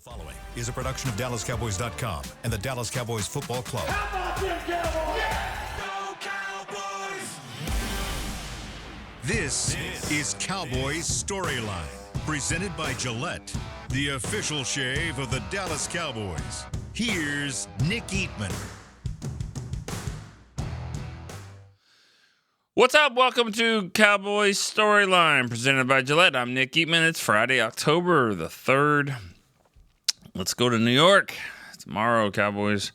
Following is a production of DallasCowboys.com and the Dallas Cowboys Football Club. How about them Cowboys? Yeah! Go Cowboys! This is Cowboys Storyline, presented by Gillette, the official shave of the Dallas Cowboys. Here's Nick Eatman. What's up? Welcome to Cowboys Storyline, presented by Gillette. I'm Nick Eatman. It's Friday, October the 3rd. Let's go to New York. Tomorrow, Cowboys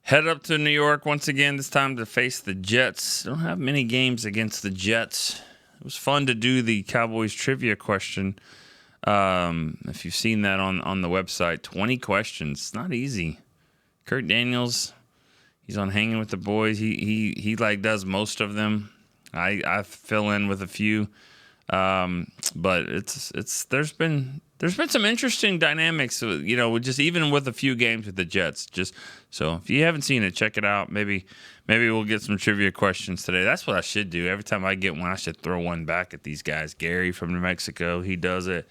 head up to New York once again, this time to face the Jets. Don't have many games against the Jets. It was fun to do the Cowboys trivia question. If you've seen that on the website, 20 questions. It's not easy. Kurt Daniels, he's on Hanging with the Boys. He like does most of them. I fill in with a few, but there's been some interesting dynamics, just even with a few games with the Jets. So if you haven't seen it, check it out. Maybe we'll get some trivia questions today. That's what I should do. Every time I get one, I should throw one back at these guys. Gary from New Mexico, he does it.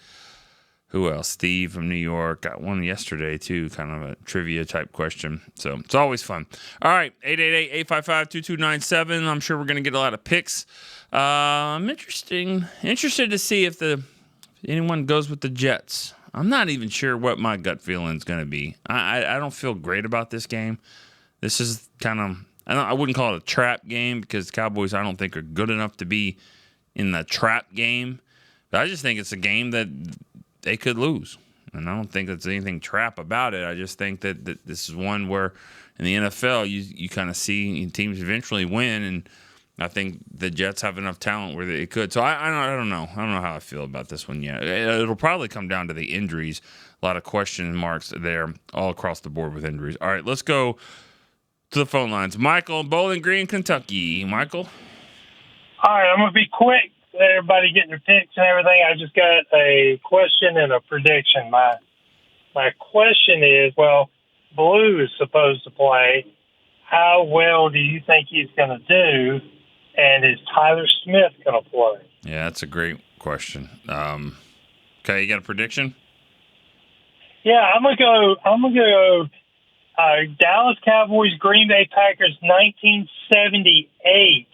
Who else? Steve from New York. Got one yesterday, too, kind of a trivia-type question. So it's always fun. All right, 888-855-2297. I'm sure we're going to get a lot of picks. I'm interested to see if anyone goes with the Jets. I'm not even sure what my gut feeling is going to be. I don't feel great about this game. This is kind of I wouldn't call it a trap game because the Cowboys I don't think are good enough to be in the trap game. But I just think it's a game that they could lose. And I don't think there's anything trap about it. I just think that this is one where in the NFL you kind of see teams eventually win, and I think the Jets have enough talent where they could. So I don't know. I don't know how I feel about this one yet. It'll probably come down to the injuries. A lot of question marks there all across the board with injuries. All right, let's go to the phone lines. Michael in Bowling Green, Kentucky. Michael? All right, I'm going to be quick. Let everybody get their picks and everything. I just got a question and a prediction. My question is, Blue is supposed to play. How well do you think he's going to do? And is Tyler Smith going to play? Yeah, that's a great question. Okay, you got a prediction? Yeah, I'm gonna go. Dallas Cowboys, Green Bay Packers, 1978,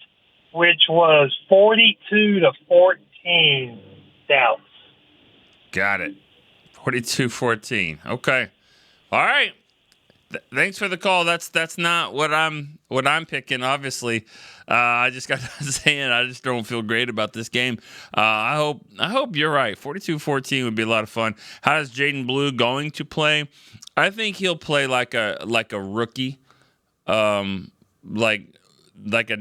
which was 42-14, Dallas. Got it. 42-14. Okay. All right. Thanks for the call. That's not what I'm picking. Obviously, I just got done saying I just don't feel great about this game. I hope you're right. 42-14 would be a lot of fun. How is Jaden Blue going to play? I think he'll play like a rookie, like a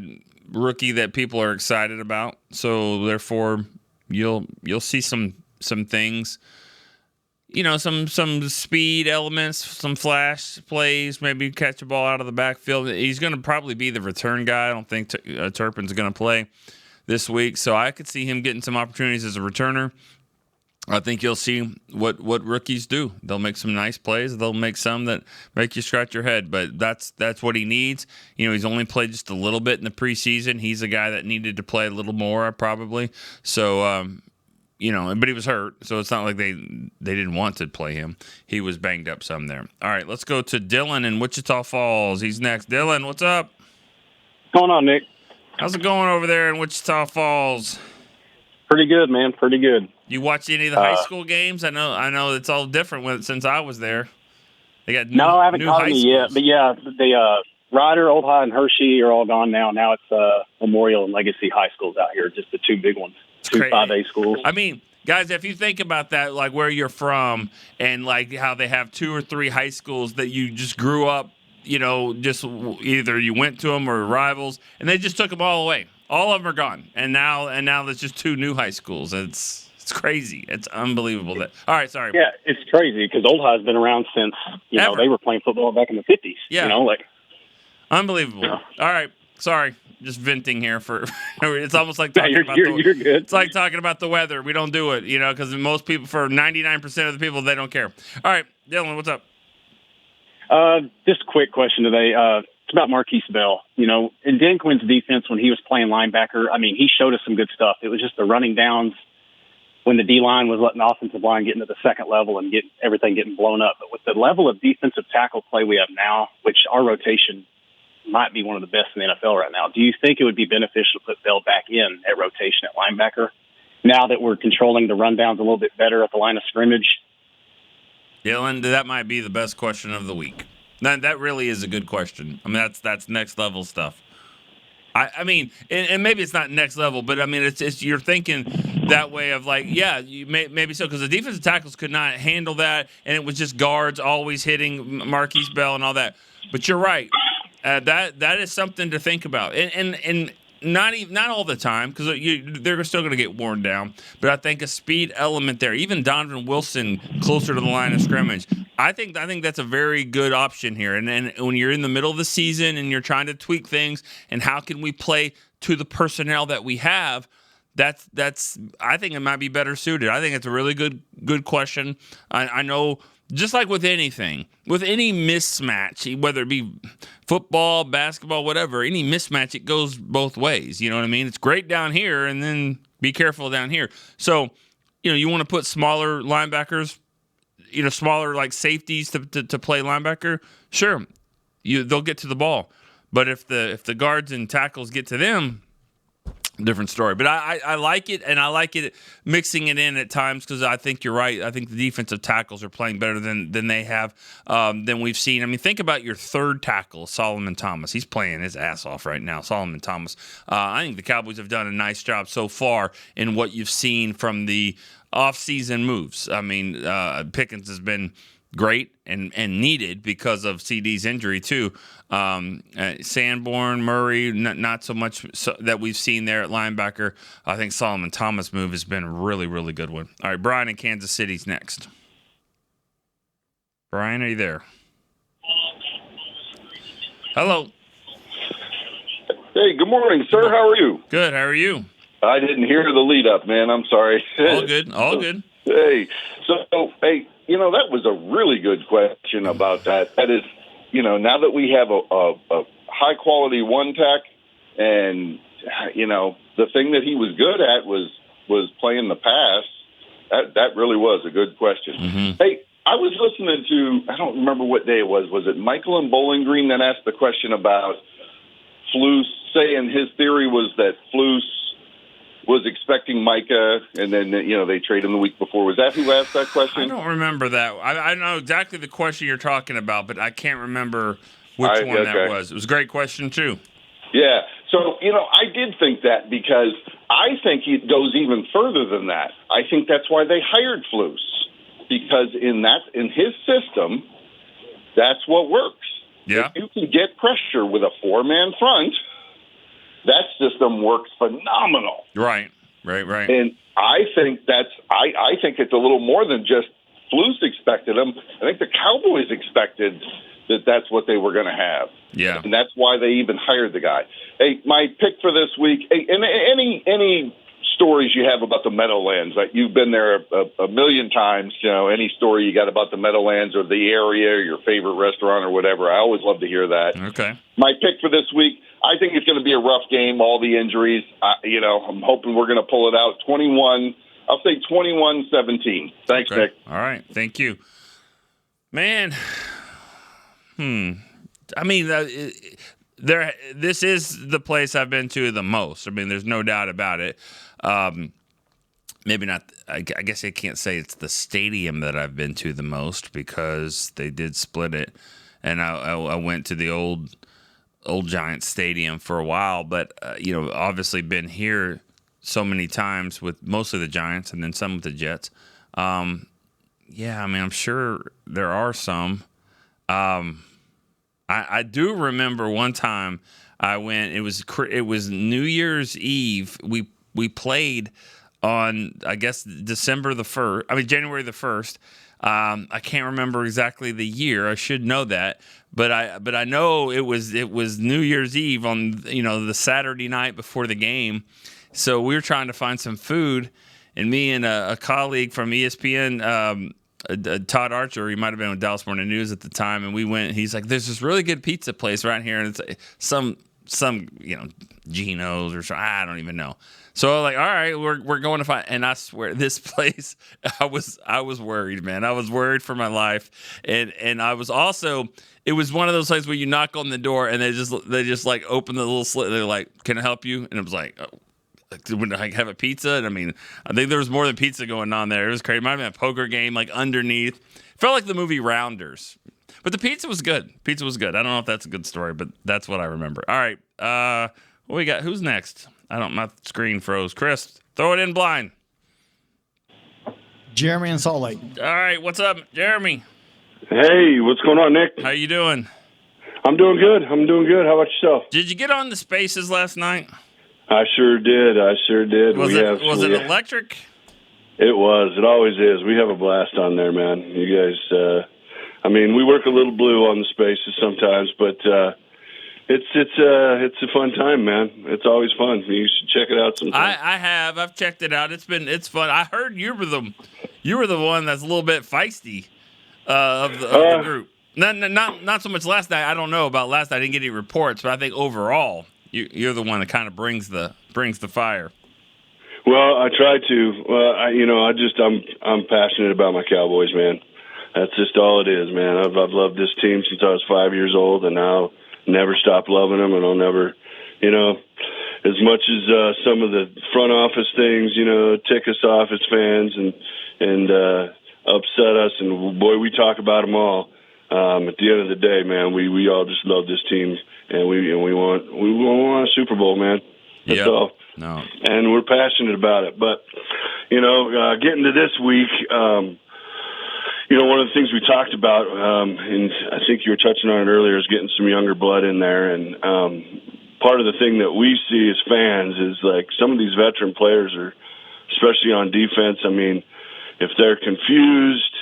rookie that people are excited about. So therefore, you'll see some things. Some speed elements, some flash plays, maybe catch a ball out of the backfield. He's going to probably be the return guy. I don't think Turpin's going to play this week, so I could see him getting some opportunities as a returner. I think you'll see what rookies do. They'll make some nice plays. They'll make some that make you scratch your head, but that's what he needs. He's only played just a little bit in the preseason. He's a guy that needed to play a little more, probably. So, but he was hurt, so it's not like they didn't want to play him. He was banged up some there. All right, let's go to Dylan in Wichita Falls. He's next. Dylan, what's up? What's going on, Nick? How's it going over there in Wichita Falls? Pretty good, man. Pretty good. You watch any of the high school games? I know it's all different since I was there. They got I haven't caught any yet, but yeah, the Ryder, Old High, and Hershey are all gone now. Now it's Memorial and Legacy high schools out here, just the two big ones. Two 5A schools. I mean, guys, if you think about that, like where you're from and like how they have 2 or 3 high schools that you just grew up, just either you went to them or rivals, and they just took them all away. All of them are gone, and now there's just 2 new high schools. It's crazy. It's unbelievable. All right, sorry. Yeah, it's crazy because Old High's been around since they were playing football back in the 50s. Yeah, unbelievable. Yeah. All right, sorry. Just venting here for it's almost like talking about you're good. It's like talking about the weather. We don't do it, because most people, for 99% of the people, they don't care. All right, Dylan, what's up? Just a quick question today. It's about Marquise Bell. In Dan Quinn's defense when he was playing linebacker, I mean, he showed us some good stuff. It was just the running downs when the D-line was letting the offensive line get into the second level and get everything getting blown up. But with the level of defensive tackle play we have now, which our rotation might be one of the best in the NFL right now, do you think it would be beneficial to put Bell back in at rotation at linebacker now that we're controlling the rundowns a little bit better at the line of scrimmage? Dylan, that might be the best question of the week. That really is a good question. I mean, that's next level stuff. I mean, and maybe it's not next level, but I mean, it's you're thinking that way of like, yeah, you maybe so, because the defensive tackles could not handle that, and it was just guards always hitting Marquise Bell and all that. But you're right, that is something to think about, and not all the time, because they're still going to get worn down. But I think a speed element there, even Donovan Wilson closer to the line of scrimmage, I think that's a very good option here. And when you're in the middle of the season and you're trying to tweak things, and how can we play to the personnel that we have, that's I think it might be better suited. I think it's a really good question. I know. Just like with anything, with any mismatch, whether it be football, basketball, whatever, any mismatch, it goes both ways. You know what I mean? It's great down here, and then be careful down here. So, you want to put smaller linebackers, smaller like safeties to play linebacker. Sure, they'll get to the ball, but if the guards and tackles get to them, different story. But I like it, and I like it mixing it in at times, because I think you're right. I think the defensive tackles are playing better than they have, than we've seen. I mean, think about your third tackle, Solomon Thomas. He's playing his ass off right now, Solomon Thomas. I think the Cowboys have done a nice job so far in what you've seen from the off-season moves. I mean, Pickens has been great and needed because of CD's injury too. Sanborn, Murray, not so much that we've seen there at linebacker. I think Solomon Thomas' move has been a really, really good one. All right, Brian in Kansas City's next. Brian, are you there? Hello. Hey, good morning, sir. How are you? Good. How are you? I didn't hear the lead up, man. I'm sorry. All good. All good. Hey, hey, that was a really good question about that. That is, now that we have a high quality one tech, and the thing that he was good at was playing the pass. That really was a good question. Mm-hmm. Hey, I was listening to, I don't remember what day it was. Was it Michael and Bowling Green that asked the question about Flus, saying his theory was that Flus was expecting Micah, and then they traded him the week before. Was that who asked that question? I don't remember that. I know exactly the question you're talking about, but I can't remember which one that was. It was a great question too. Yeah. So I did think that, because I think it goes even further than that. I think that's why they hired Flus, because in his system, that's what works. Yeah. If you can get pressure with a 4-man front, that system works phenomenal. Right. And I think I think it's a little more than just Flus expected them. I think the Cowboys expected that that's what they were going to have. Yeah. And that's why they even hired the guy. Hey, my pick for this week, hey, and any stories you have about the Meadowlands, like you've been there a million times, any story you got about the Meadowlands or the area, or your favorite restaurant or whatever, I always love to hear that. Okay. My pick for this week, I think it's going to be a rough game, all the injuries. I'm hoping we're going to pull it out. 21, I'll say 21-17. Thanks, Okay. Nick. All right. Thank you. Man, I mean, this is the place I've been to the most. I mean, there's no doubt about it. Maybe not. I guess I can't say it's the stadium that I've been to the most, because they did split it, and I went to the old Giants Stadium for a while. But obviously been here so many times with mostly the Giants and then some with the Jets. Yeah, I mean, I'm sure there are some. I do remember one time I went. It was New Year's Eve. We played on, I guess, January the 1st. I can't remember exactly the year. I should know that, but I know it was New Year's Eve on the Saturday night before the game. So we were trying to find some food, and me and a colleague from ESPN. Todd Archer, he might have been with Dallas Morning News at the time, and we went. He's like, "There's this really good pizza place right here, and it's some some Geno's or something. I don't even know. So like, all right, we're going to find, and I swear this place, I was worried, man. I was worried for my life, and I was also, it was one of those places where you knock on the door and they just like open the little slit. They're like, "Can I help you?" And it was like, oh, would I have a pizza? And I mean, I think there was more than pizza going on there. It was crazy. It might have been a poker game like underneath. It felt like the movie Rounders, but the pizza was good. Pizza was good. I don't know if that's a good story, but that's what I remember. All right, what we got? Who's next? My screen froze. Chris, throw it in blind. Jeremy in Salt Lake. All right, what's up, Jeremy? Hey, what's going on, Nick? How you doing? I'm doing good. How about yourself? Did you get on the Spaces last night? I sure did. Was it electric? It was. It always is. We have a blast on there, man. You guys, we work a little blue on the Spaces sometimes, but it's a fun time, man. It's always fun. You should check it out sometime. I have. I've checked it out. It's fun. I heard you were the one that's a little bit feisty of the group. Not so much last night. I don't know about last night. I didn't get any reports, but I think overall you're the one that kind of brings the fire. Well, I try to. I'm passionate about my Cowboys, man. That's just all it is, man. I've loved this team since I was 5 years old, and now never stop loving them, and I'll never, as much as some of the front office things, tick us off as fans and upset us, and boy, we talk about them all. At the end of the day, man, we all just love this team, and we want a Super Bowl, man. That's all. No. And we're passionate about it. But getting to this week, one of the things we talked about, and I think you were touching on it earlier, is getting some younger blood in there. And part of the thing that we see as fans is like some of these veteran players are, especially on defense. I mean, if they're confused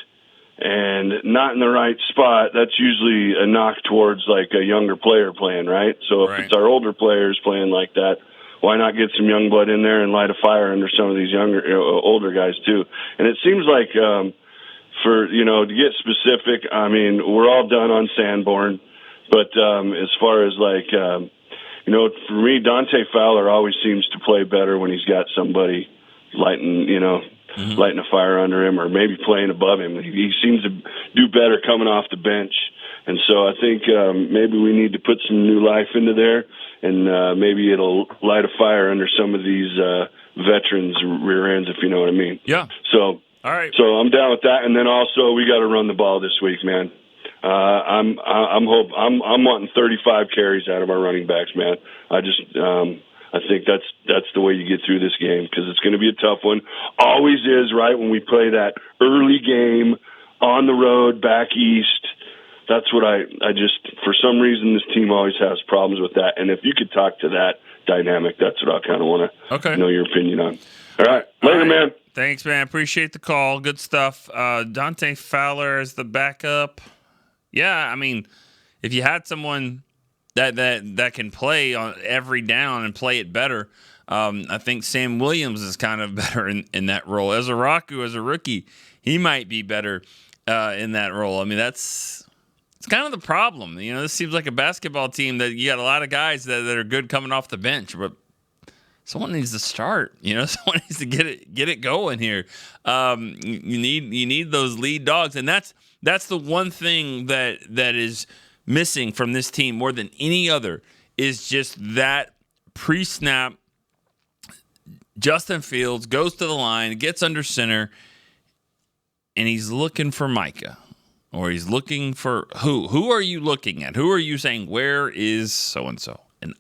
and not in the right spot, that's usually a knock towards like a younger player playing, right? So if it's our older players playing like that, why not get some young blood in there and light a fire under some of these older guys too? And it seems like, to get specific, I mean, we're all done on Sanborn, but as far as like, for me, Dante Fowler always seems to play better when he's got somebody lighting a fire under him or maybe playing above him. He seems to do better coming off the bench. And so I think maybe we need to put some new life into there, and maybe it'll light a fire under some of these veterans' rear ends, if you know what I mean. Yeah. So, all right. So I'm down with that. And then also we got to run the ball this week, man. I'm wanting 35 carries out of our running backs, man. I think that's the way you get through this game, because it's going to be a tough one. Always is, right, when we play that early game on the road back east. That's what I just, for some reason, this team always has problems with that. And if you could talk to that dynamic, that's what I kind of want to know your opinion on. All right. Later, man. Thanks, man. Appreciate the call. Good stuff. Dante Fowler as the backup. Yeah, I mean, if you had someone that can play on every down and play it better, I think Sam Williams is kind of better in that role. Ezeraku, as a rookie, he might be better in that role. I mean, it's kind of the problem. This seems like a basketball team that you got a lot of guys that are good coming off the bench, but someone needs to start. Someone needs to get it going here. You need those lead dogs, and that's the one thing that is missing from this team more than any other, is just that pre-snap. Justin Fields goes to the line, gets under center, and he's looking for Micah. Or he's looking for who? Who are you looking at? Who are you saying, where is so-and-so? And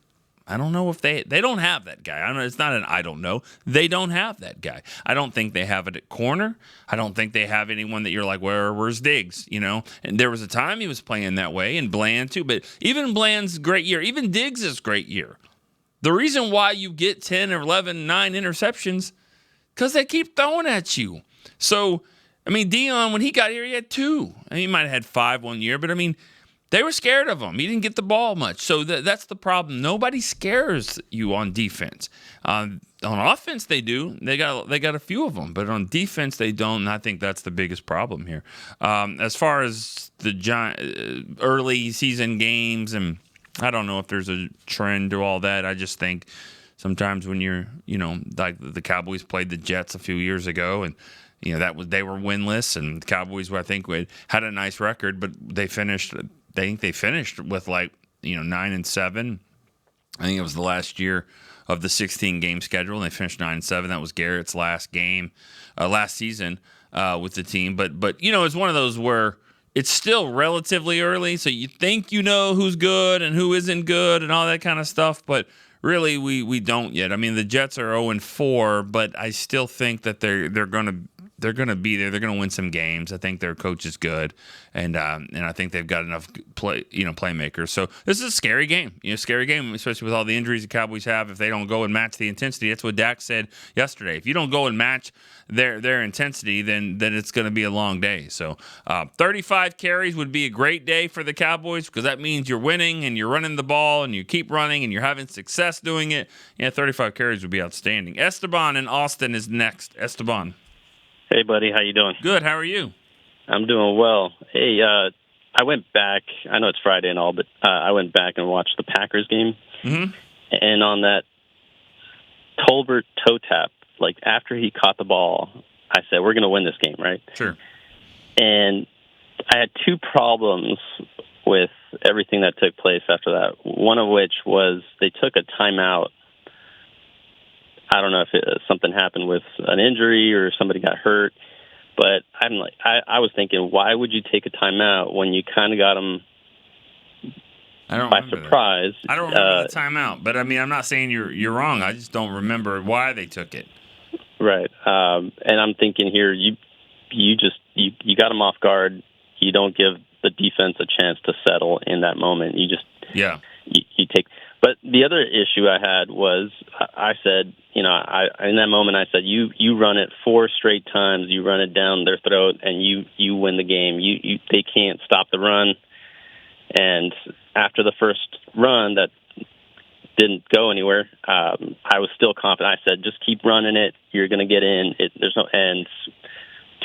I don't know if they don't have that guy. I don't know. It's not an I don't know. They don't have that guy. I don't think they have it at corner. I don't think they have anyone that you're like, where's Diggs? And there was a time he was playing that way, and Bland too. But even Bland's great year. Even Diggs' great year. The reason why you get 10 or 11, 9 interceptions, because they keep throwing at you. So, I mean, Dion, when he got here, he had 2. I mean, he might have had 5 one year, but I mean, they were scared of him. He didn't get the ball much. So that's the problem. Nobody scares you on defense. On offense, they do. They got a few of them, but on defense, they don't. And I think that's the biggest problem here. As far as the early season games and I don't know if there's a trend to all that. I just think sometimes when you're, like the Cowboys played the Jets a few years ago, and they were winless, and the Cowboys, I think, had a nice record, but they finished with 9-7. I think it was the last year of the 16-game schedule, and they finished 9-7. That was Garrett's last season with the team. But it's one of those where it's still relatively early, so you think you know who's good and who isn't good and all that kind of stuff, but really we don't yet. I mean, the Jets are 0-4, but I still think that they're going to be there. They're going to win some games. I think their coach is good, and I think they've got enough playmakers. So this is a scary game. Scary game, especially with all the injuries the Cowboys have. If they don't go and match the intensity, that's what Dak said yesterday. If you don't go and match their intensity, then it's going to be a long day. So 35 carries would be a great day for the Cowboys, because that means you're winning and you're running the ball and you keep running and you're having success doing it. 35 carries would be outstanding. Esteban in Austin is next. Esteban. Hey, buddy. How you doing? Good. How are you? I'm doing well. Hey, I went back. I know it's Friday and all, but I went back and watched the Packers game. Mm-hmm. And on that Tolbert toe tap, like after he caught the ball, I said, we're going to win this game, right? Sure. And I had two problems with everything that took place after that, one of which was they took a timeout. I don't know if something happened with an injury or somebody got hurt, but I was thinking, why would you take a timeout when you kind of got them by surprise? I don't remember the timeout, but I mean, I'm not saying you're wrong. I just don't remember why they took it. Right, and I'm thinking here, you got them off guard. You don't give the defense a chance to settle in that moment. You take. But the other issue I had was I said, in that moment I said, you run it 4 straight times, you run it down their throat, and you win the game. They can't stop the run. And after the first run that didn't go anywhere, I was still confident. I said, just keep running it. You're going to get in. There's no ends.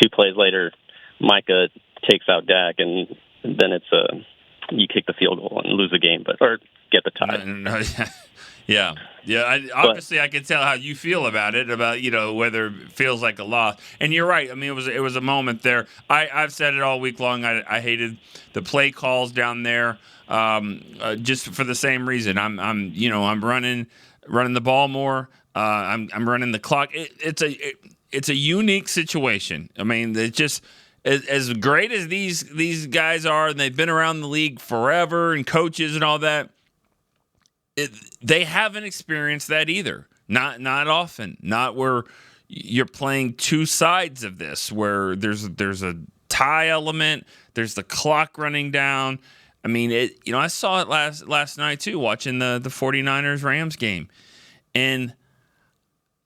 2 plays later, Micah takes out Dak, and then you kick the field goal and lose the game, or get the tie. No, yeah. Obviously, I can tell how you feel about it, about whether it feels like a loss. And you're right. I mean, it was a moment there. I've said it all week long. I hated the play calls down there, just for the same reason. I'm running the ball more. I'm running the clock. It's a unique situation. I mean, it just. As great as these guys are, and they've been around the league forever, and coaches and all that, they haven't experienced that either. Not often. Not where you're playing two sides of this, where there's a tie element, there's the clock running down. I mean, I saw it last night too, watching the 49ers Rams game, and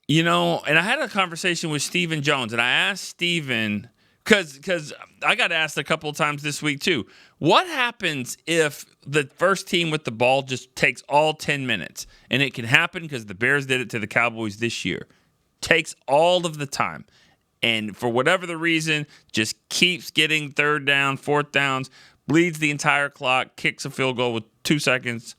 I had a conversation with Stephen Jones, and I asked Stephen. Because I got asked a couple of times this week, too. What happens if the first team with the ball just takes all 10 minutes? And it can happen because the Bears did it to the Cowboys this year. Takes all of the time. And for whatever the reason, just keeps getting 3rd down, 4th downs, bleeds the entire clock, kicks a field goal with 2 seconds,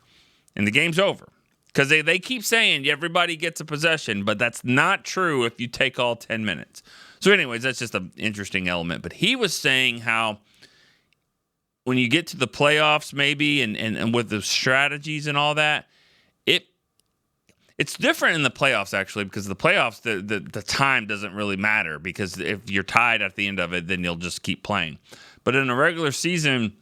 and the game's over. Because they keep saying everybody gets a possession, but that's not true if you take all 10 minutes. So anyways, that's just an interesting element. But he was saying how when you get to the playoffs maybe and with the strategies and all that, it's different in the playoffs actually, because the playoffs, the time doesn't really matter, because if you're tied at the end of it, then you'll just keep playing. But in a regular season,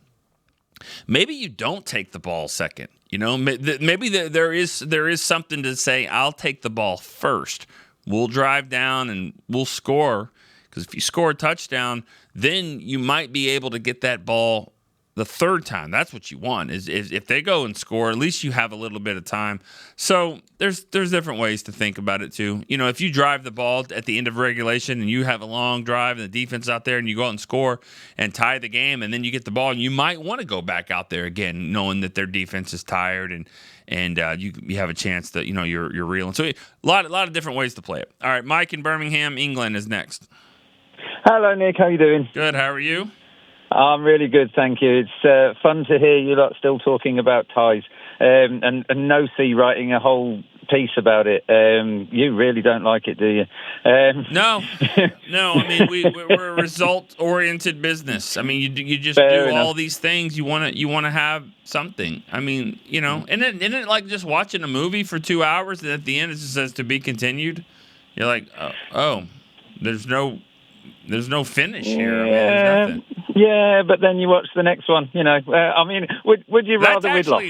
maybe you don't take the ball second. Maybe there is something to say, I'll take the ball first. We'll drive down and we'll score, because if you score a touchdown, then you might be able to get that ball the 3rd time. That's what you want, is if they go and score, at least you have a little bit of time. So there's different ways to think about it too. If you drive the ball at the end of regulation and you have a long drive and the defense out there and you go out and score and tie the game, and then you get the ball, and you might want to go back out there again, knowing that their defense is tired and you have a chance that you're reeling. So a lot of different ways to play it. All right, Mike in Birmingham, England is next. Hello, Nick. How you doing? Good. How are you? I'm really good, thank you. It's fun to hear you lot still talking about ties. and No-C writing a whole piece about it. You really don't like it, do you? No. I mean, we're a result-oriented business. I mean, you just Fair do enough. all these things. You want to have something. I mean, isn't it like just watching a movie for 2 hours and at the end it just says to be continued? You're like, oh, there's no finish here. I mean, there's nothing. Yeah, but then you watch the next one. I mean, would you rather we'd lost?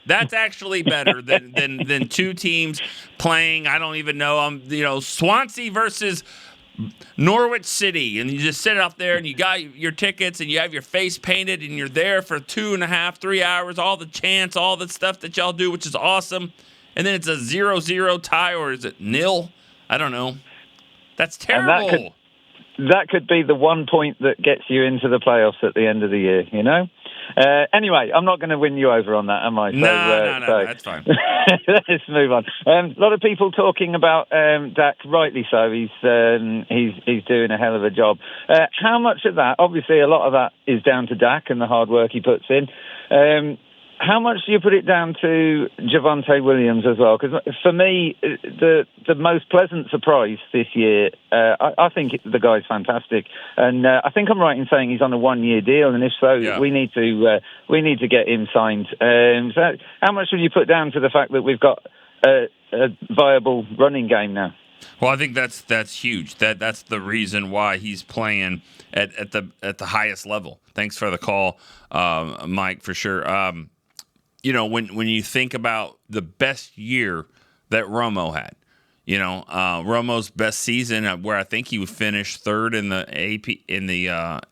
That's actually better than two teams playing. I don't even know. Swansea versus Norwich City, and you just sit out there and you got your tickets and you have your face painted and you're there for 2.5, 3 hours. All the chants, all the stuff that y'all do, which is awesome. And then it's a 0-0 tie, or is it nil? I don't know. That's terrible. That could be the 1 point that gets you into the playoffs at the end of the year, Anyway, I'm not going to win you over on that, am I? No, that's fine. Let's move on. A lot of people talking about Dak, rightly so. He's doing a hell of a job. How much of that, obviously a lot of that is down to Dak and the hard work he puts in. How much do you put it down to Javonte Williams as well? Because for me, the most pleasant surprise this year, I think the guy's fantastic, and I think I'm right in saying he's on a 1-year deal, and if so, we need to get him signed. So how much would you put down to the fact that we've got a viable running game now? Well, I think that's huge. That's the reason why he's playing at the highest level. Thanks for the call, Mike, for sure. When you think about the best year that Romo had, Romo's best season, where I think he finished third in the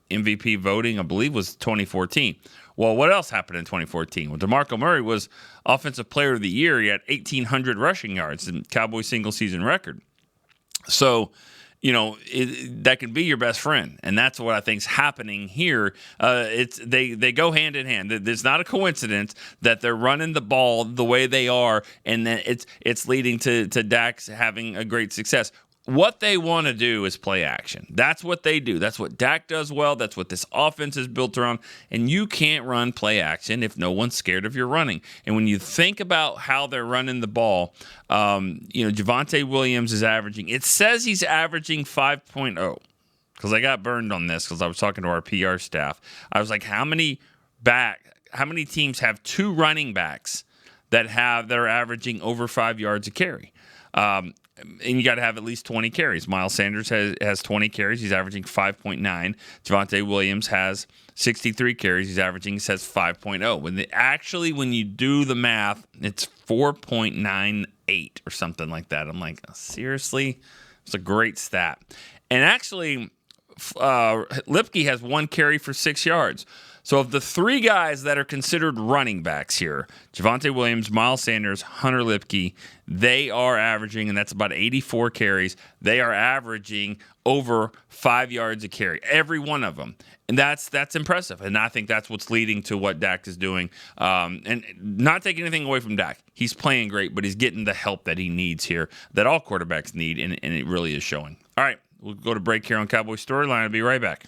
MVP voting, I believe, was 2014. Well, what else happened in 2014? Well, DeMarco Murray was Offensive Player of the Year. He had 1,800 rushing yards, and Cowboys single season record. So, that can be your best friend, and that's what I think is happening here. They go hand in hand. There's not a coincidence that they're running the ball the way they are, and then it's leading to Dak's having a great success. What they want to do is play action. That's what they do. That's what Dak does well. That's what this offense is built around. And you can't run play action if no one's scared of your running. And when you think about how they're running the ball, Javonte Williams is averaging. It says he's averaging 5.0 because I got burned on this because I was talking to our PR staff. I was like, how many teams have two running backs that are averaging over 5 yards a carry? And you got to have at least 20 carries. Miles Sanders has 20 carries. He's averaging 5.9. Javonte Williams has 63 carries. He's averaging, it says 5.0. When you do the math, it's 4.98 or something like that. I'm like, seriously? It's a great stat. And actually, Lipke has 1 carry for 6 yards. So of the 3 guys that are considered running backs here, Javonte Williams, Miles Sanders, Hunter Lipke, they are averaging, and that's about 84 carries, they are averaging over 5 yards a carry, every one of them. And that's impressive. And I think that's what's leading to what Dak is doing. And not taking anything away from Dak. He's playing great, but he's getting the help that he needs here, that all quarterbacks need, and it really is showing. All right, we'll go to break here on Cowboys Storyline. I'll be right back.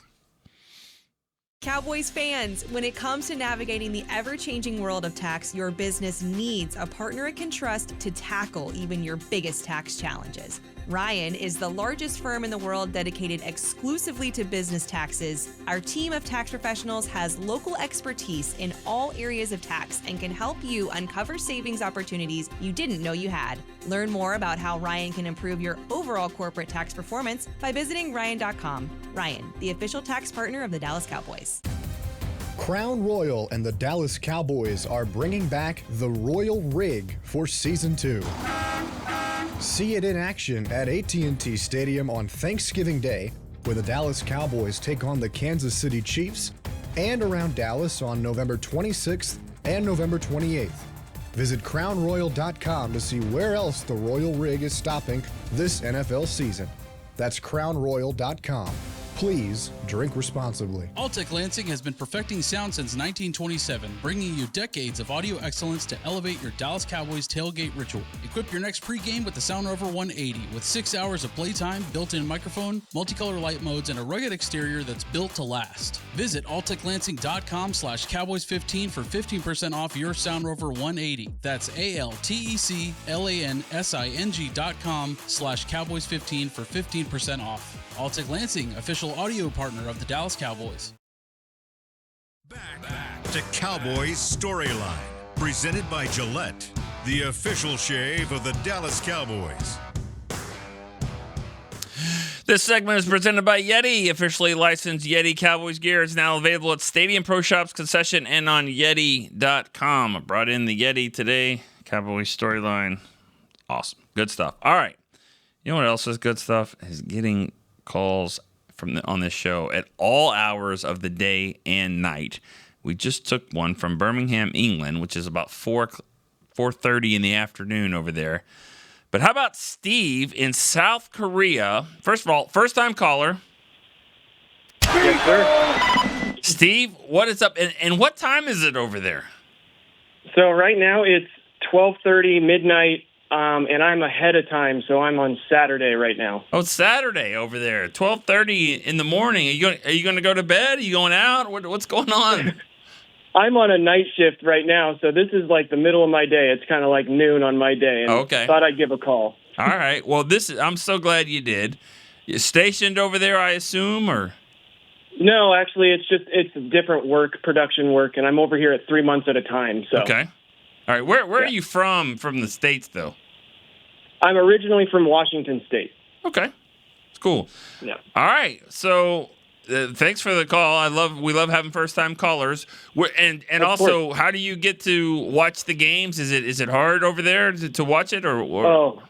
Cowboys fans, when it comes to navigating the ever-changing world of tax, your business needs a partner it can trust to tackle even your biggest tax challenges. Ryan is the largest firm in the world dedicated exclusively to business taxes. Our team of tax professionals has local expertise in all areas of tax and can help you uncover savings opportunities you didn't know you had. Learn more about how Ryan can improve your overall corporate tax performance by visiting Ryan.com. Ryan, the official tax partner of the Dallas Cowboys. Crown Royal and the Dallas Cowboys are bringing back the Royal Rig for Season 2. See it in action at AT&T Stadium on Thanksgiving Day, where the Dallas Cowboys take on the Kansas City Chiefs, and around Dallas on November 26th and November 28th. Visit crownroyal.com to see where else the Royal Rig is stopping this NFL season. That's crownroyal.com. Please drink responsibly. Altec Lansing has been perfecting sound since 1927, bringing you decades of audio excellence to elevate your Dallas Cowboys tailgate ritual. Equip your next pregame with the Sound Rover 180 with 6 hours of playtime, built-in microphone, multicolor light modes, and a rugged exterior that's built to last. Visit alteclansing.com/Cowboys15 for 15% off your Sound Rover 180. That's ALTECLANSING.com/Cowboys15 for 15% off. Altec Lansing, official audio partner of the Dallas Cowboys. Back to Cowboys Storyline, presented by Gillette, the official shave of the Dallas Cowboys. This segment is presented by Yeti. Officially licensed Yeti Cowboys gear is now available at Stadium Pro Shops concession and on Yeti.com. I brought in the Yeti today. Cowboys Storyline. Awesome. Good stuff. All right. You know what else is good stuff? Is getting calls on this show at all hours of the day and night. We just took one from Birmingham, England, which is about 4:30 in the afternoon over there. But how about Steve in South Korea? First of all, first-time caller. Yes, sir. Steve, what is up? And what time is it over there? So right now it's 12:30 midnight. And I'm ahead of time, so I'm on Saturday right now. Oh, it's Saturday over there, 12:30 in the morning. Are you going to go to bed? Are you going out? What's going on? I'm on a night shift right now, so this is like the middle of my day. It's kind of like noon on my day. And okay. Thought I'd give a call. All right. Well, I'm so glad you did. You're stationed over there, I assume, or? No, actually, it's different work, production work, and I'm over here at 3 months at a time. So. Okay. All right. Where are you from the States, though? I'm originally from Washington State. Okay. It's cool. Yeah. All right. So thanks for the call. We love having first-time callers. And also, how do you get to watch the games? Is it hard over there to watch it? Or? Oh,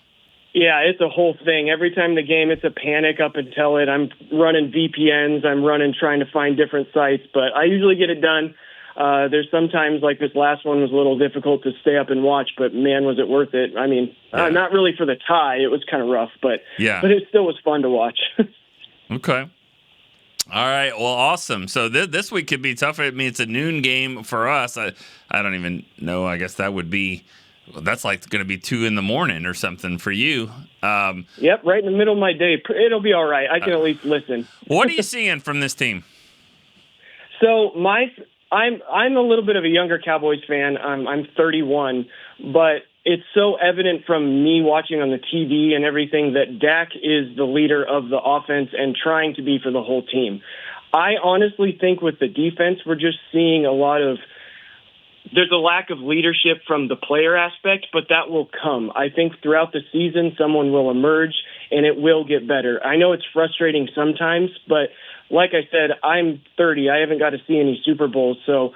yeah, it's a whole thing. Every time the game, it's a panic up until it. I'm running VPNs. I'm trying to find different sites. But I usually get it done. There's sometimes, like this last one was a little difficult to stay up and watch, but man, was it worth it. I mean, not really for the tie. It was kind of rough, but it still was fun to watch. Okay. All right. Well, awesome. So this week could be tough. I mean, it's a noon game for us. I don't even know. I guess that would be, that's like going to be 2 a.m. or something for you. Yep. Right in the middle of my day. It'll be all right. I can at least listen. What are you seeing from this team? So I'm a little bit of a younger Cowboys fan. I'm 31, but it's so evident from me watching on the TV and everything that Dak is the leader of the offense and trying to be for the whole team. I honestly think with the defense, we're just seeing there's a lack of leadership from the player aspect, but that will come. I think throughout the season, someone will emerge and it will get better. I know it's frustrating sometimes, but like I said, I'm 30. I haven't got to see any Super Bowls, so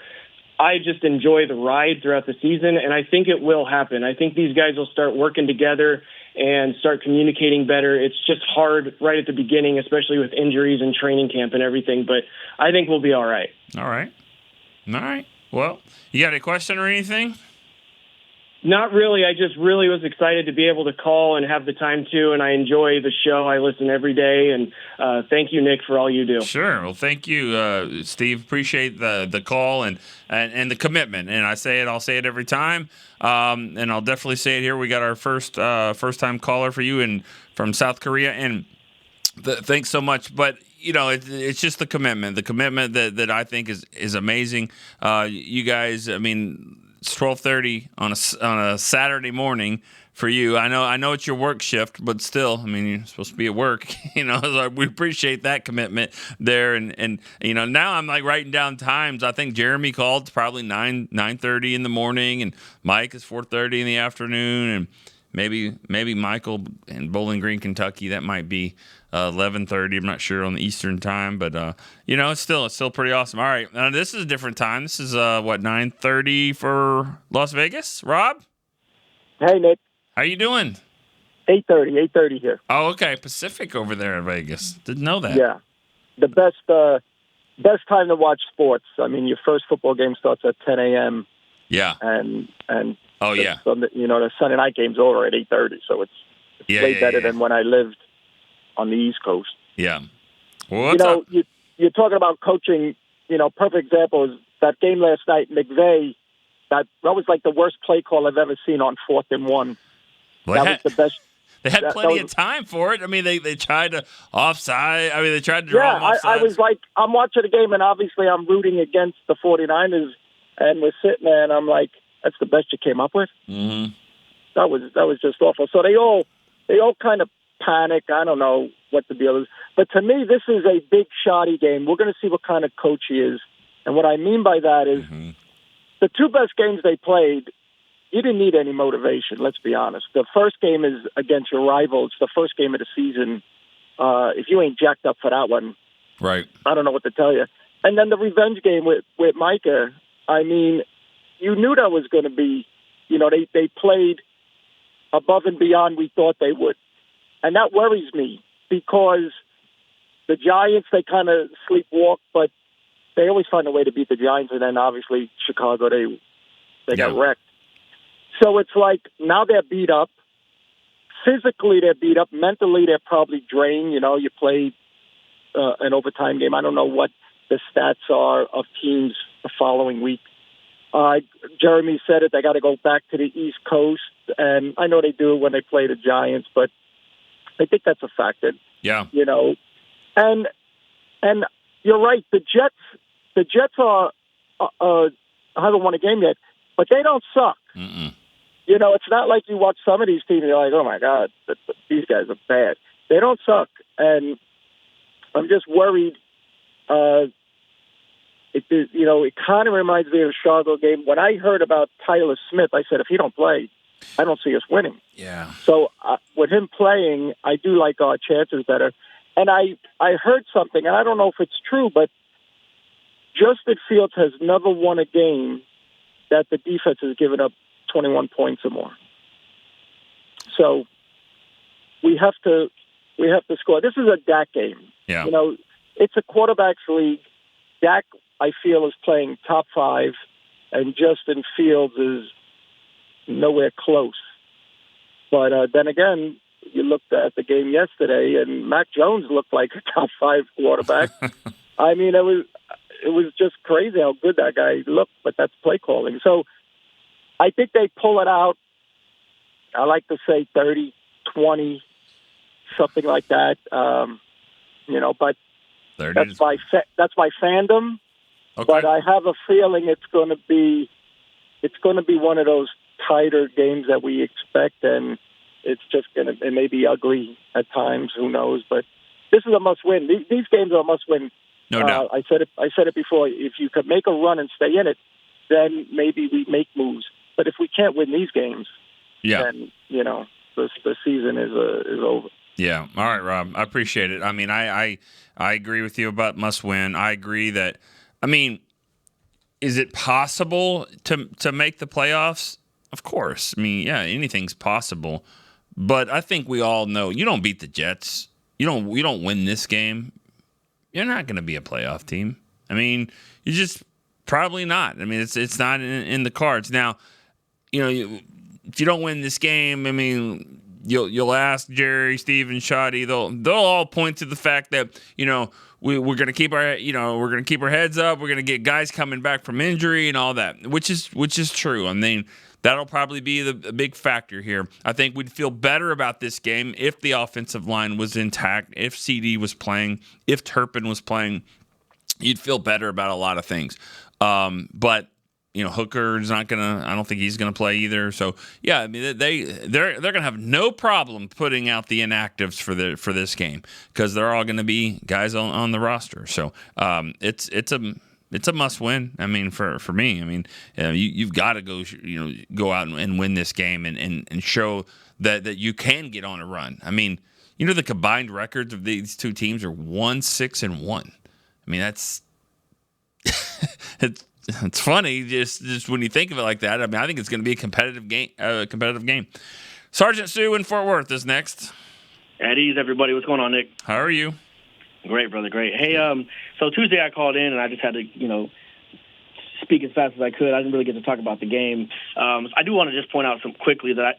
I just enjoy the ride throughout the season, and I think it will happen. I think these guys will start working together and start communicating better. It's just hard right at the beginning, especially with injuries and training camp and everything, but I think we'll be all right. All right. Well, you got a question or anything? Not really. I just really was excited to be able to call and have the time to, and I enjoy the show. I listen every day, and thank you, Nick, for all you do. Sure. Well, thank you, Steve. Appreciate the call and the commitment. And I'll say it every time, and I'll definitely say it here. We got our first time caller for you and from South Korea, and thanks so much. But it's just the commitment that I think is amazing. You guys, I mean, it's 12:30 on a Saturday morning for you. I know it's your work shift, but still, I mean, you're supposed to be at work. So we appreciate that commitment there. And now I'm like writing down times. I think Jeremy called. It's probably 9:30 in the morning, and Mike is 4:30 in the afternoon, and maybe Michael in Bowling Green, Kentucky. That might be 11:30. I'm not sure on the Eastern time, but it's still pretty awesome. All right, this is a different time. This is 9:30 for Las Vegas. Rob, hey Nick, how you doing? 8:30 here. Oh, okay, Pacific over there in Vegas. Didn't know that. Yeah, the best time to watch sports. I mean, your first football game starts at 10 a.m. Yeah, and oh yeah, the Sunday night game's over at 8:30, so it's way better than when I lived on the East Coast. Yeah. What's up? You're talking about coaching. Perfect example is that game last night. McVay. That was like the worst play call I've ever seen on 4th and 1. Well, that was the best. They had plenty of time for it. I mean, they tried to offside. I mean, they tried to draw them offside. I was like, I'm watching the game, and obviously I'm rooting against the 49ers, and we're sitting there, and I'm like, that's the best you came up with? Mm-hmm. That was just awful. So they all kind of panic. I don't know what the deal is. But to me, this is a big shoddy game. We're going to see what kind of coach he is. And what I mean by that is the two best games they played, you didn't need any motivation, let's be honest. The first game is against your rival. It's the first game of the season. If you ain't jacked up for that one, right? I don't know what to tell you. And then the revenge game with Micah, I mean, you knew that was going to be, they played above and beyond we thought they would. And that worries me because the Giants, they kind of sleepwalk, but they always find a way to beat the Giants. And then obviously Chicago, they got wrecked. So it's like now they're beat up. Physically, they're beat up. Mentally, they're probably drained. You played an overtime game. I don't know what the stats are of teams the following week. Jeremy said it. They got to go back to the East Coast. And I know they do it when they play the Giants, but I think that's a factor. Yeah. And you're right. The Jets are haven't won a game yet, but they don't suck. Mm-mm. It's not like you watch some of these teams and you're like, oh my God, these guys are bad. They don't suck. And I'm just worried. It kind of reminds me of the Chicago game. When I heard about Tyler Smith, I said, if he don't play, I don't see us winning. Yeah. So with him playing, I do like our chances better. And I heard something, and I don't know if it's true, but Justin Fields has never won a game that the defense has given up 21 points or more. So we have to score. This is a Dak game. Yeah. It's a quarterback's league. Dak, I feel, is playing top 5, and Justin Fields is nowhere close. But then again, you looked at the game yesterday, and Mac Jones looked like a top 5 quarterback. I mean, it was just crazy how good that guy looked, but that's play calling. So I think they pull it out. I like to say 30-20, something like that. But that's my fandom. Okay. But I have a feeling it's going to be one of those tighter games that we expect, and it's just it may be ugly at times. Who knows? But this is a must-win. These games are a must-win. No doubt. I said it before. If you could make a run and stay in it, then maybe we make moves. But if we can't win these games, then the season is over. Yeah. All right, Rob. I appreciate it. I mean, I agree with you about must win. I agree that. I mean, is it possible to make the playoffs? Of course. I mean, yeah, anything's possible. But I think we all know you don't beat the Jets. You don't win this game. You're not going to be a playoff team. I mean, you just probably not. I mean, it's not in the cards. Now, if you don't win this game, I mean, you'll ask Jerry, Steve, and Shoddy. They'll all point to the fact that we're going to keep our heads up. We're going to get guys coming back from injury and all that, which is true. I mean, that'll probably be the big factor here. I think we'd feel better about this game if the offensive line was intact, if CD was playing, if Turpin was playing. You'd feel better about a lot of things. But Hooker's not gonna. I don't think he's gonna play either. So yeah, I mean they're gonna have no problem putting out the inactives for this game because they're all gonna be guys on the roster. So it's a must win. I mean for me, I mean you've got to go out and win this game and show that you can get on a run. I mean the combined records of these two teams are 1-6-1. I mean that's It's funny just when you think of it like that. I mean, I think it's going to be a competitive game. Sergeant Sue in Fort Worth is next. At ease, everybody. What's going on, Nick? How are you? Great, brother. Great. Hey, so Tuesday I called in and I just had to, speak as fast as I could. I didn't really get to talk about the game. I do want to just point out quickly that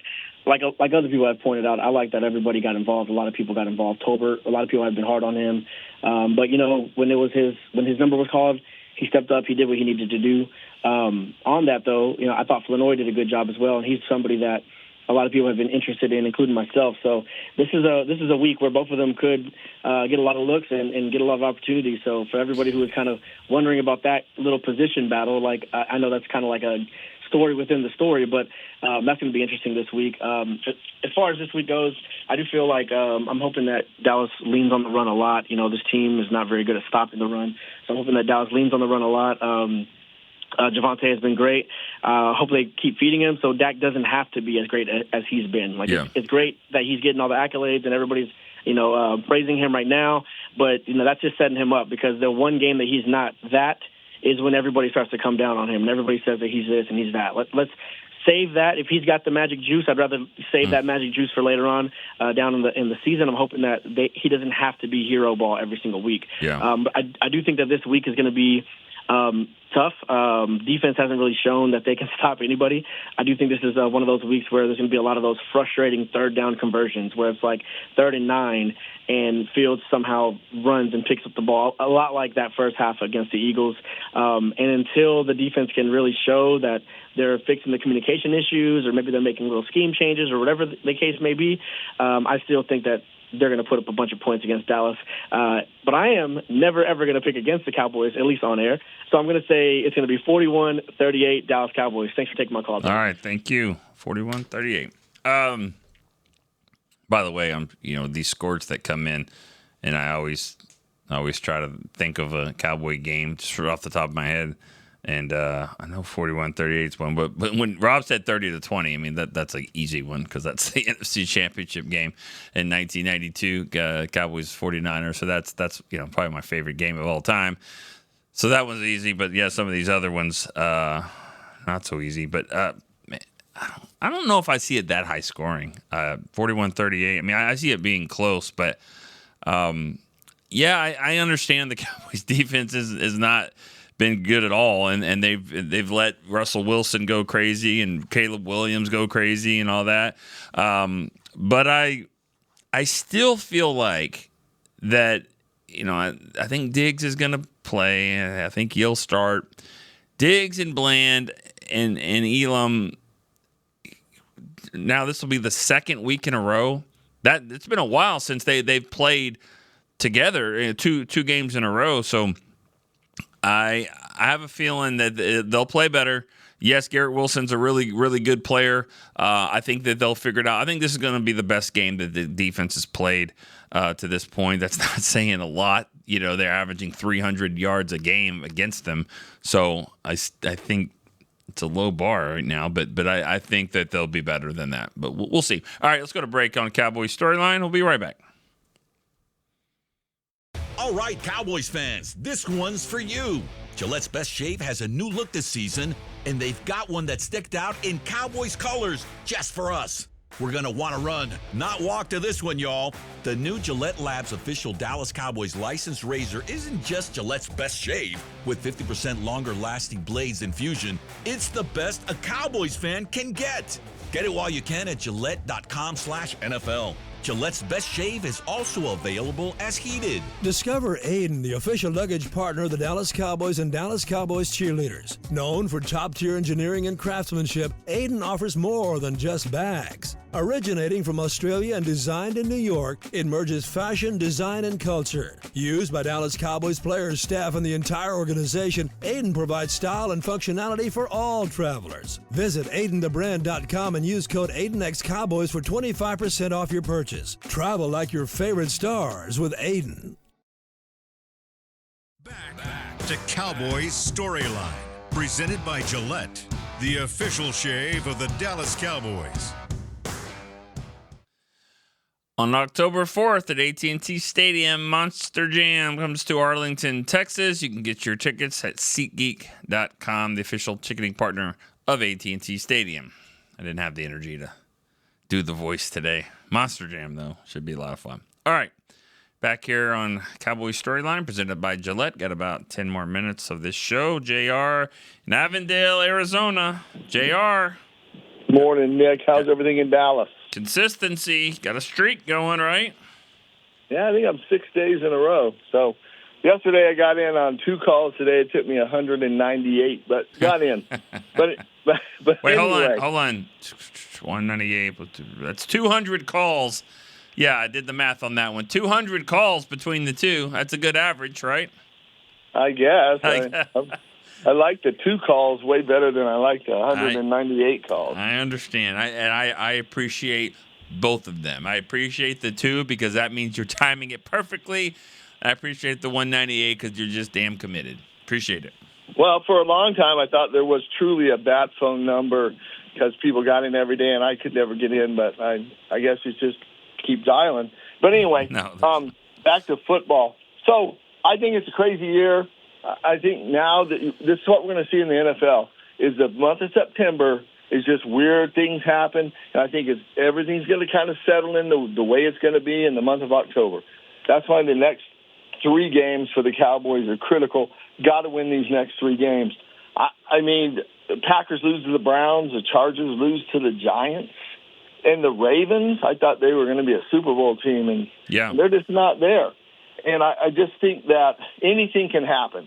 like other people have pointed out, I like that everybody got involved. A lot of people got involved. Tolbert, a lot of people have been hard on him. But, when his number was called, he stepped up. He did what he needed to do. On that, though, I thought Flournoy did a good job as well, and he's somebody that a lot of people have been interested in, including myself. So this is a week where both of them could get a lot of looks and get a lot of opportunities. So for everybody who is kind of wondering about that little position battle, I know that's kind of like a story within the story, but that's going to be interesting this week. As far as this week goes, I do feel like I'm hoping that Dallas leans on the run a lot. This team is not very good at stopping the run, so I'm hoping that Dallas leans on the run a lot. Javonte has been great. Hope they keep feeding him so Dak doesn't have to be as great as he's been. It's great that he's getting all the accolades and everybody's, praising him right now. But, that's just setting him up because the one game that he's not that is when everybody starts to come down on him and everybody says that he's this and he's that. Let's save that. If he's got the magic juice, I'd rather save that magic juice for later on down in the season. I'm hoping that he doesn't have to be hero ball every single week. Yeah. But I do think that this week is going to be tough. Defense hasn't really shown that they can stop anybody. I do think this is one of those weeks where there's going to be a lot of those frustrating third down conversions where it's like 3rd and 9 and Fields somehow runs and picks up the ball, a lot like that first half against the Eagles. And until the defense can really show that they're fixing the communication issues or maybe they're making little scheme changes or whatever the case may be, I still think that they're going to put up a bunch of points against Dallas. But I am never, ever going to pick against the Cowboys, at least on air. So I'm going to say it's going to be 41-38 Dallas Cowboys. Thanks for taking my call. All right, thank you. 41-38. By the way, these scores that come in, and I always try to think of a Cowboy game just off the top of my head. And I know 41-38 is one, but when Rob said 30-20, I mean that's an easy one because that's the NFC Championship game in 1992, Cowboys 49ers. So that's probably my favorite game of all time. So that one's easy, but yeah, some of these other ones not so easy. But I don't know if I see it that high scoring. 41-38. I mean, I see it being close, but I understand the Cowboys defense is not been good at all, and they've let Russell Wilson go crazy and Caleb Williams go crazy and all that. But I still feel like that. I think Diggs is going to play. I think he'll start. Diggs and Bland and Elam. Now this will be the second week in a row. That it's been a while since they've played together, two games in a row. So I have a feeling that they'll play better. Yes, Garrett Wilson's a really, really good player. I think that they'll figure it out. I think this is going to be the best game that the defense has played to this point. That's not saying a lot. They're averaging 300 yards a game against them. So I think it's a low bar right now, but I think that they'll be better than that. But we'll see. All right, let's go to break on Cowboys Storyline. We'll be right back. All right, Cowboys fans, this one's for you. Gillette's Best Shave has a new look this season, and they've got one that sticked out in Cowboys colors just for us. We're going to want to run, not walk to this one, y'all. The new Gillette Labs official Dallas Cowboys licensed razor isn't just Gillette's best shave. With 50% longer lasting blades than Fusion, it's the best a Cowboys fan can get. Get it while you can at Gillette.com/NFL. Gillette's Best Shave is also available as heated. Discover Aiden, the official luggage partner of the Dallas Cowboys and Dallas Cowboys cheerleaders. Known for top-tier engineering and craftsmanship, Aiden offers more than just bags. Originating from Australia and designed in New York, it merges fashion, design, and culture. Used by Dallas Cowboys players, staff, and the entire organization, Aiden provides style and functionality for all travelers. Visit AidenTheBrand.com and use code AidenXCowboys for 25% off your purchase. Travel like your favorite stars with Aiden. Back to Cowboys Storyline, presented by Gillette, the official shave of the Dallas Cowboys. On October 4th at AT&T Stadium, Monster Jam comes to Arlington, Texas. You can get your tickets at SeatGeek.com, the official ticketing partner of AT&T Stadium. I didn't have the energy to do the voice today. Monster Jam, though, should be a lot of fun. All right, back here on Cowboys Storyline, presented by Gillette. Got about 10 more minutes of this show. JR in Avondale, Arizona. JR. Morning, Nick. How's everything in Dallas? Consistency. Got a streak going, right? Yeah, I think I'm 6 days in a row. So yesterday I got in on 2 calls. Today it took me 198, but got in. but Wait, anyway. hold on. 198. That's 200 calls. Yeah, I did the math on that one. 200 calls between the two. That's a good average, right? I guess. I like the 2 calls way better than I like the 198 calls. I understand. I appreciate both of them. I appreciate the 2 because that means you're timing it perfectly. I appreciate the 198 because you're just damn committed. Appreciate it. Well, for a long time, I thought there was truly a bat phone number because people got in every day and I could never get in, but I guess it's just keep dialing. But anyway, back to football. So I think it's a crazy year. I think now that this is what we're going to see in the NFL is the month of September is just weird things happen, and I think everything's going to kind of settle in the way it's going to be in the month of October. That's why the next 3 games for the Cowboys are critical. Got to win these next 3 games. I mean, the Packers lose to the Browns, the Chargers lose to the Giants, and the Ravens, I thought they were going to be a Super Bowl team, and they're just not there. And I just think that anything can happen.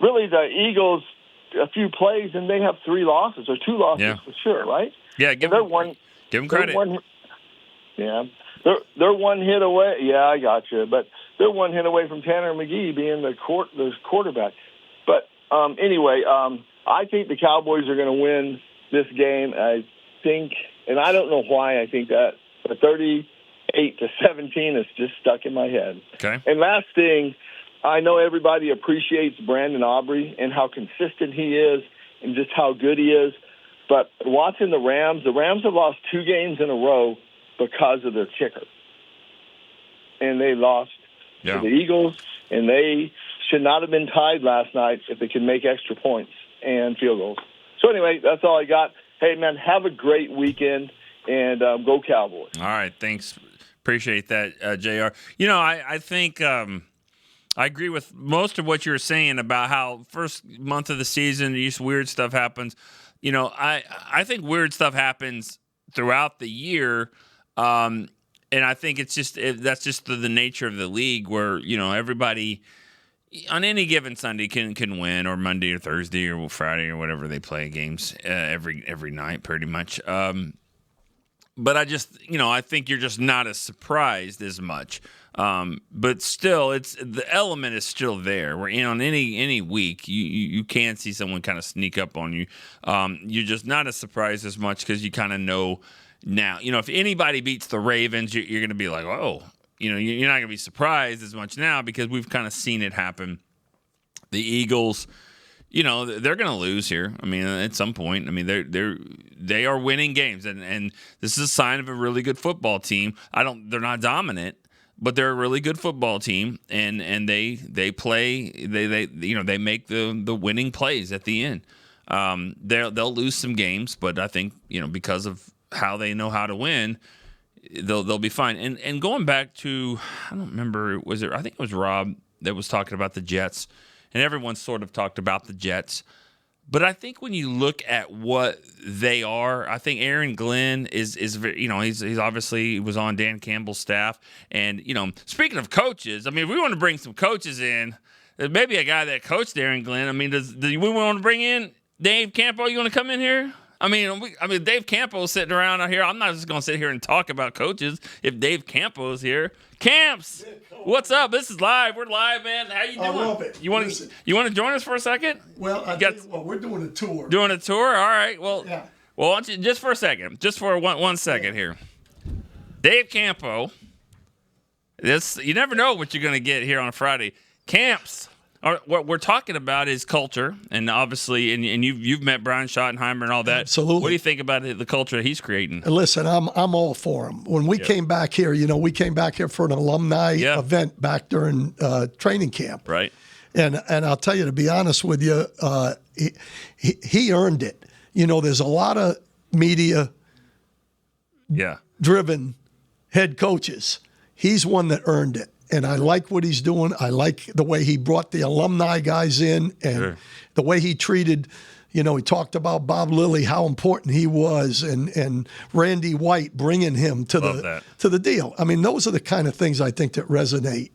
Really, the Eagles, a few plays, and they have 3 losses or 2 losses for sure, right? Yeah, give them credit. They're 1 hit away. Yeah, I got you. But they're 1 hit away from Tanner McGee being the quarterback. But anyway, I think the Cowboys are going to win this game. I think, and I don't know why I think that, but 38-17 is just stuck in my head. Okay. And last thing, I know everybody appreciates Brandon Aubrey and how consistent he is and just how good he is. But watching the Rams have lost 2 games in a row because of their kicker. And they lost to the Eagles, and they should not have been tied last night if they could make extra points and field goals. So anyway, that's all I got. Hey, man, have a great weekend, and go Cowboys. All right, thanks. Appreciate that, JR. You know, I think I agree with most of what you were saying about how first month of the season, just weird stuff happens. You know, I think weird stuff happens throughout the year, and I think that's just the nature of the league where, you know, everybody on any given Sunday can win, or Monday or Thursday or Friday or whatever they play games every night pretty much. But I think you're just not as surprised as much. But still, the element is still there. We're on any week, you can see someone kind of sneak up on you. You're just not as surprised as much because you kind of know now. You know, if anybody beats the Ravens, you're going to be like, oh, you know, you're not going to be surprised as much now because we've kind of seen it happen. The Eagles, you know, they're going to lose here. I mean, at some point. I mean, they are winning games, and this is a sign of a really good football team. They're not dominant, but they're a really good football team, and they play. They make the winning plays at the end. They'll lose some games, but I think, you know, because of how they know how to win, they'll be fine. And going back to, I don't remember, I think it was Rob that was talking about the Jets. And everyone sort of talked about the Jets. But I think when you look at what they are, I think Aaron Glenn is you know, he's obviously was on Dan Campbell's staff. And, you know, speaking of coaches, I mean, if we want to bring some coaches in, maybe a guy that coached Aaron Glenn. I mean, do we want to bring in Dave Campo? You want to come in here? I mean, Dave Campo's sitting around out here. I'm not just going to sit here and talk about coaches if Dave Campo's here. Camps, what's up? This is live. We're live, man. How you doing? I love it. You want to join us for a second? Well, we're doing a tour. Doing a tour? All right. Well, yeah. Well, why don't you, just for a second, just for one second here. Dave Campo. You never know what you're going to get here on Friday. Camps. What we're talking about is culture, and obviously, and you've met Brian Schottenheimer and all that. Absolutely. What do you think about the culture he's creating? Listen, I'm all for him. When we came back here, you know, we came back here for an alumni event back during training camp. Right. And I'll tell you, to be honest with you, he earned it. You know, there's a lot of media driven head coaches. He's one that earned it. And I like what he's doing. I like the way he brought the alumni guys in and the way he treated You know, he talked about Bob Lilly, how important he was, and Randy White bringing him to the deal. I mean, those are the kind of things I think that resonate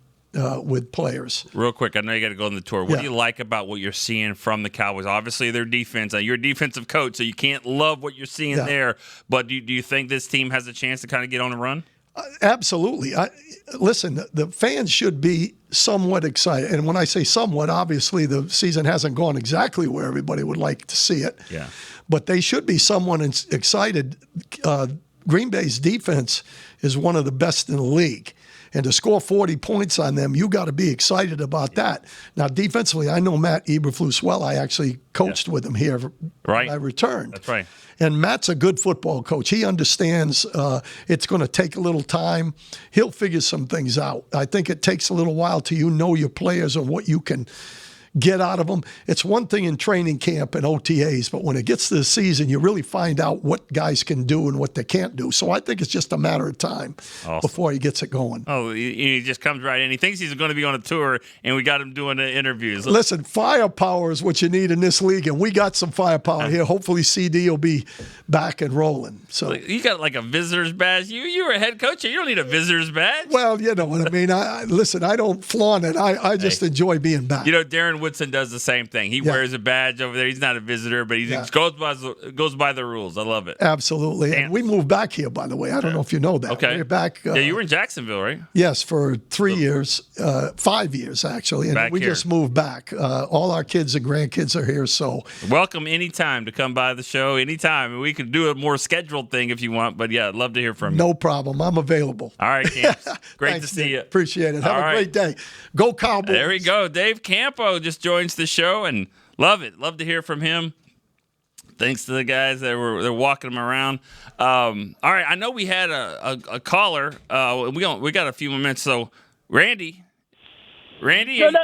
with players. Real quick, I know you got to go on the tour. What do you like about what you're seeing from the Cowboys? Obviously, their defense. You're a defensive coach, so you can't love what you're seeing there. But do you think this team has a chance to kind of get on a run? Absolutely. Listen, the fans should be somewhat excited. And when I say somewhat, obviously the season hasn't gone exactly where everybody would like to see it. Yeah. But they should be somewhat excited. Green Bay's defense is one of the best in the league. And to score 40 points on them, you got to be excited about that. Now, defensively, I know Matt Eberflus well. I actually coached with him here when I returned. That's right. And Matt's a good football coach. He understands it's going to take a little time. He'll figure some things out. I think it takes a little while till you know your players and what you can get out of them. It's one thing in training camp and OTAs, but when it gets to the season, you really find out what guys can do and what they can't do. So I think it's just a matter of time before he gets it going. Oh, he just comes right in. He thinks he's going to be on a tour, and we got him doing the interviews. Listen, firepower is what you need in this league, and we got some firepower here. Hopefully CD will be back and rolling. So you got like a visitor's badge. You were a head coach. You don't need a visitor's badge. Well, you know what I mean. Listen, I don't flaunt it. I just enjoy being back. You know, Darren Woodson does the same thing. He wears a badge over there. He's not a visitor, but he goes by the rules. I love it. Absolutely. And we moved back here, by the way. I don't know if you know that. Okay. We're back. Yeah, you were in Jacksonville, right? Yes, for 3 years, 5 years actually. And we just moved back. All our kids and grandkids are here, so welcome anytime to come by the show. Anytime. We could do a more scheduled thing if you want, but yeah, I'd love to hear from you. No problem. I'm available. All right, Camps. Great to see you. Appreciate it. Have a great day. Go Cowboys. There we go. Dave Campo just joins the show, and love it. Love to hear from him. Thanks to the guys that they're walking him around. All right, I know we had a caller. We got a few more minutes. So, Randy. Good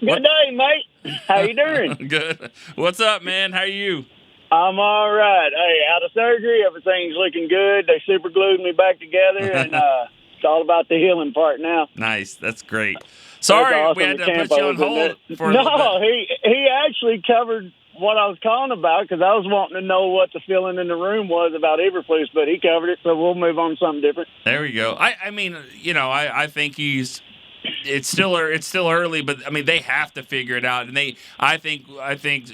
day, mate. How you doing? Good. What's up, man? How are you? I'm all right. Hey, out of surgery, everything's looking good. They super glued me back together, and it's all about the healing part now. Nice. That's great. Sorry, awesome. We had to put you on hold for a little No, bit. he actually covered what I was calling about because I was wanting to know what the feeling in the room was about Eberflus, but he covered it, so we'll move on to something different. There we go. I mean, you know, I think he's. It's still early, but I mean they have to figure it out, and I think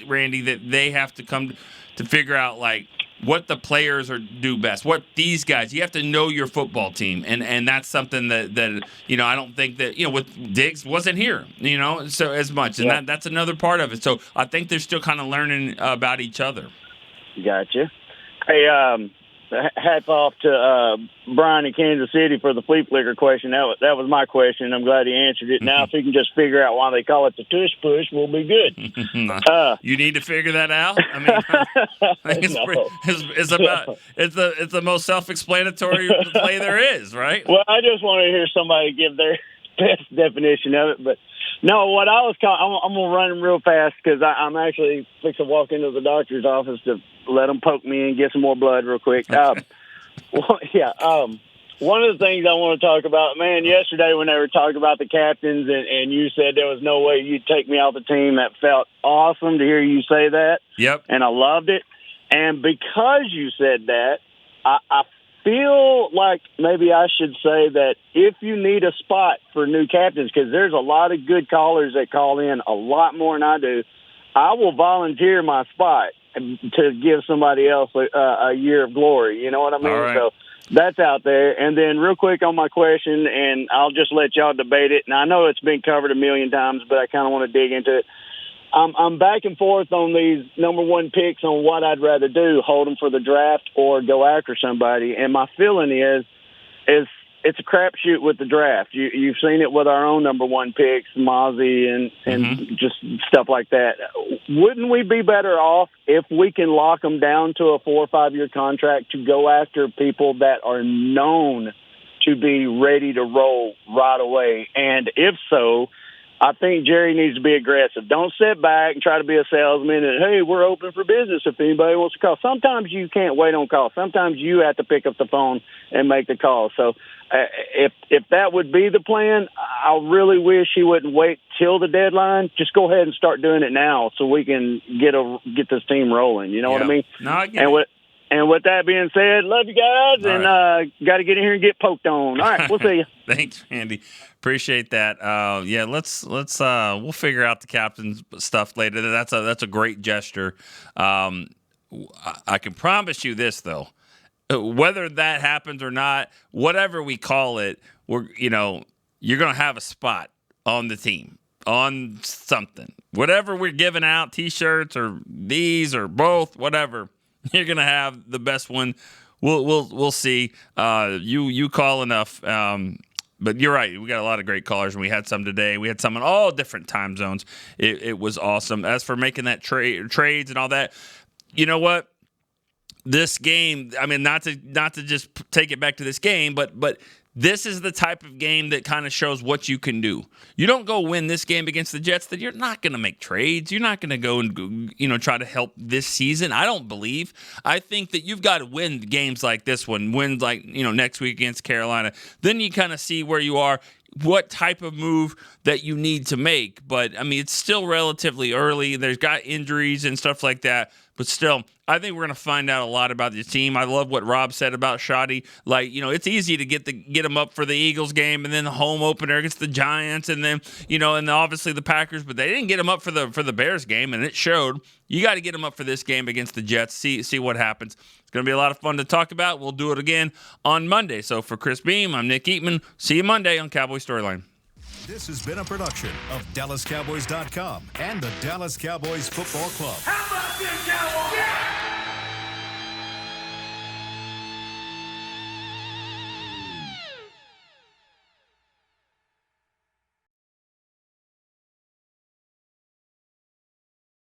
Randy that they have to come to figure out like what the players do best. What these guys, you have to know your football team, and that's something that you know I don't think that with Diggs wasn't here, so as much, and that's another part of it. So I think they're still kind of learning about each other. Gotcha. Hey, hats off to Brian in Kansas City for the flea flicker question. That was my question. I'm glad he answered it. Now, if he can just figure out why they call it the tush push, we'll be good. You need to figure that out. I mean, I think it's the most self-explanatory play there is, right? Well, I just want to hear somebody give their best definition of it, but. No, what I was I'm going to run real fast because I'm actually fixing to walk into the doctor's office to let them poke me and get some more blood real quick. One of the things I want to talk about, man, yesterday when they were talking about the captains and you said there was no way you'd take me off the team, that felt awesome to hear you say that. Yep. And I loved it. And because you said that, I feel like maybe I should say that if you need a spot for new captains, because there's a lot of good callers that call in a lot more than I do, I will volunteer my spot to give somebody else a year of glory. You know what I mean? Right. So that's out there. And then real quick on my question, and I'll just let y'all debate it. And I know it's been covered a million times, but I kind of want to dig into it. I'm back and forth on these number one picks on what I'd rather do, hold them for the draft or go after somebody. And my feeling is it's a crapshoot with the draft. You've seen it with our own number one picks, Mozzie and just stuff like that. Wouldn't we be better off if we can lock them down to a 4 or 5 year contract to go after people that are known to be ready to roll right away? And if so, I think Jerry needs to be aggressive. Don't sit back and try to be a salesman and, hey, we're open for business if anybody wants to call. Sometimes you can't wait on call. Sometimes you have to pick up the phone and make the call. So if that would be the plan, I really wish he wouldn't wait till the deadline. Just go ahead and start doing it now so we can get this team rolling. You know what I mean? No, I get it. And with that being said, love you guys, All and got to get in here and get poked on. All right, we'll see you. Thanks, Andy. Appreciate that. We'll figure out the captain's stuff later. That's a great gesture. I can promise you this though, whether that happens or not, whatever we call it, you're gonna have a spot on the team, on something, whatever we're giving out, T-shirts or these or both, whatever. You're gonna have the best one. We'll see. You call enough. But you're right. We got a lot of great callers, and we had some today. We had some in all different time zones. It was awesome. As for making that trades and all that, you know what? This game. I mean, not to just take it back to this game, but this is the type of game that kind of shows what you can do. You don't go win this game against the Jets, that you're not going to make trades. You're not going to go and try to help this season. I don't believe. I think that you've got to win games like this one, win like next week against Carolina. Then you kind of see where you are, what type of move that you need to make. But I mean, it's still relatively early. There's got injuries and stuff like that. But still, I think we're going to find out a lot about the team. I love what Rob said about Shoddy. Like, it's easy to get him up for the Eagles game and then the home opener against the Giants and then, and obviously the Packers. But they didn't get him up for the Bears game, and it showed. You got to get him up for this game against the Jets. See what happens. It's going to be a lot of fun to talk about. We'll do it again on Monday. So for Chris Beam, I'm Nick Eatman. See you Monday on Cowboy Storyline. This has been a production of DallasCowboys.com and the Dallas Cowboys Football Club. How about this, Cowboys?